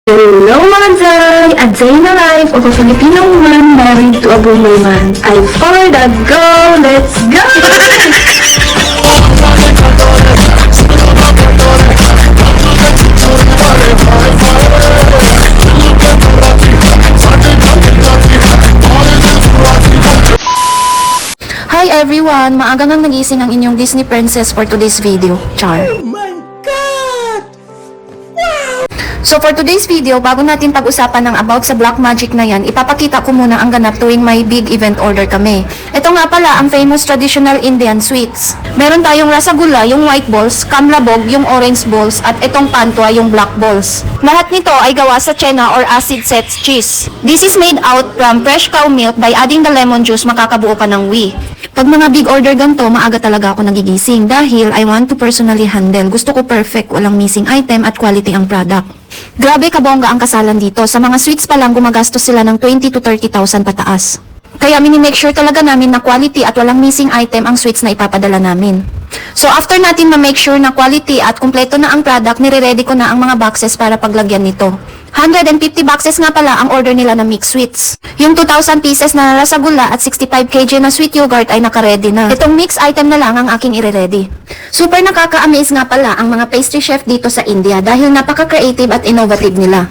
Hello mga Zay! A day in the life of a Filipino woman married to a Brunei man. I for the go! Let's go! Hi everyone! Maaga nang nagising ang inyong Disney princess for today's video. Char. So for today's video, bago natin pag-usapan ng about sa black magic na yan, ipapakita ko muna ang ganap tuwing may big event order kami. Ito nga pala ang famous traditional Indian sweets. Meron tayong rasagula, yung white balls, kamlabog, yung orange balls, at itong pantwa, yung black balls. Lahat nito ay gawa sa tsena or acid set cheese. This is made out from fresh cow milk. By adding the lemon juice, makakabuo ka ng whey. Pag mga big order ganito, maaga talaga ako nagigising dahil I want to personally handle. Gusto ko perfect, walang missing item at quality ang product. Grabe kabongga ang kasalan dito. Sa mga sweets pa lang gumagastos sila ng 20 to 30,000 pataas. Kaya mini-make sure talaga namin na quality at walang missing item ang sweets na ipapadala namin. So after natin ma-make sure na quality at kumpleto na ang product, nire-ready ko na ang mga boxes para paglagyan nito. 150 boxes nga pala ang order nila na mixed sweets. Yung 2,000 pieces na rasagula at 65 kg na sweet yogurt ay naka-ready na. Itong mixed item na lang ang aking ire-ready. Super nakaka-amaze nga pala ang mga pastry chef dito sa India dahil napaka-creative at innovative nila.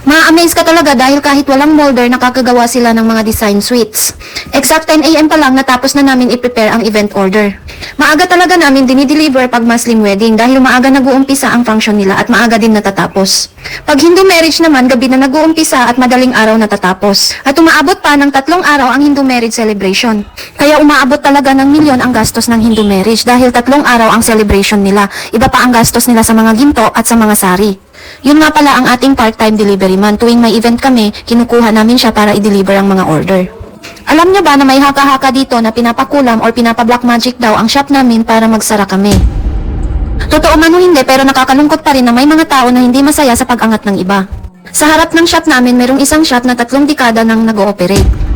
Ma-amaze ka talaga dahil kahit walang molder, nakakagawa sila ng mga design sweets. Exact 10 AM pa lang natapos na namin i-prepare ang event order. Maaga talaga namin dinideliver pag Muslim wedding dahil maaga nag-uumpisa ang function nila at maaga din natatapos. Pag Hindu marriage naman, gabi na nag-uumpisa at madaling araw natatapos. At umaabot pa ng 3 araw ang Hindu marriage celebration. Kaya umaabot talaga ng milyon ang gastos ng Hindu marriage dahil 3 araw ang celebration nila. Iba pa ang gastos nila sa mga ginto at sa mga sari. Yun nga pala ang ating part-time delivery man. Tuwing may event kami, kinukuha namin siya para i-deliver ang mga order. Alam nyo ba na may haka-haka dito na pinapakulam or pinapa-black magic daw ang shop namin para magsara kami? Totoo man o hindi, pero nakakalungkot pa rin na may mga tao na hindi masaya sa pag-angat ng iba. Sa harap ng shop namin, merong isang shop na 3 dekada nang nag-ooperate.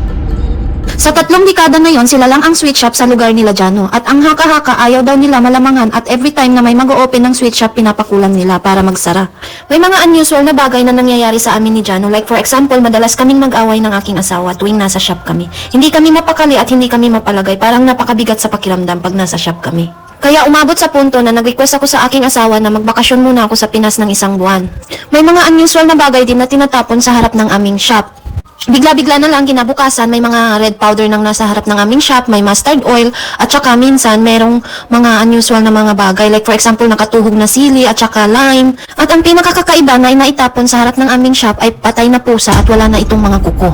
Sa 3 dekada ngayon, sila lang ang sweet shop sa lugar nila Jano. At ang haka-haka, ayaw daw nila malamangan at every time na may mag-open ng sweet shop, pinapakulam nila para magsara. May mga unusual na bagay na nangyayari sa amin ni Jano. Like for example, madalas kaming mag-away ng aking asawa tuwing nasa shop kami. Hindi kami mapakali at hindi kami mapalagay. Parang napakabigat sa pakiramdam pag nasa shop kami. Kaya umabot sa punto na nag-request ako sa aking asawa na magbakasyon muna ako sa Pinas ng 1 buwan. May mga unusual na bagay din na tinatapon sa harap ng aming shop. Bigla-bigla na lang kinabukasan, may mga red powder nang nasa harap ng aming shop, may mustard oil, at saka minsan merong mga unusual na mga bagay. Like for example, nakatuhog na sili at saka lime. At ang pinakakakaiba na naitapon sa harap ng aming shop ay patay na pusa at wala na itong mga kuko.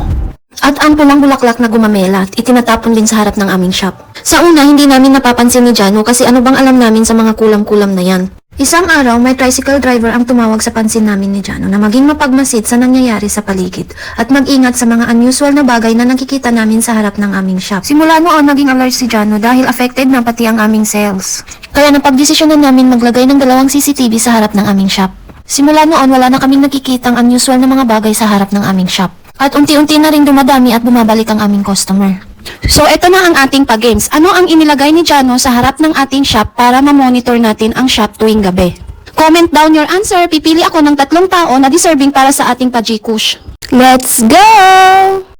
At ang pulang bulaklak na gumamela at itinatapon din sa harap ng aming shop. Sa una, hindi namin napapansin ni Jano kasi ano bang alam namin sa mga kulam-kulam na yan. Isang araw, may tricycle driver ang tumawag sa pansin namin ni Jano na maging mapagmasid sa nangyayari sa paligid at mag-ingat sa mga unusual na bagay na nakikita namin sa harap ng aming shop. Simula noon, naging alert si Jano dahil affected na pati ang aming sales. Kaya napagdesisyonan namin maglagay ng 2 CCTV sa harap ng aming shop. Simula noon, wala na kaming nakikitang unusual na mga bagay sa harap ng aming shop. At unti-unti na rin dumadami at bumabalik ang aming customer. So, eto na ang ating pag-games. Ano ang inilagay ni Jano sa harap ng ating shop para ma-monitor natin ang shop tuwing gabi? Comment down your answer. Pipili ako ng 3 tao na deserving para sa ating pa-Gcash. Let's go!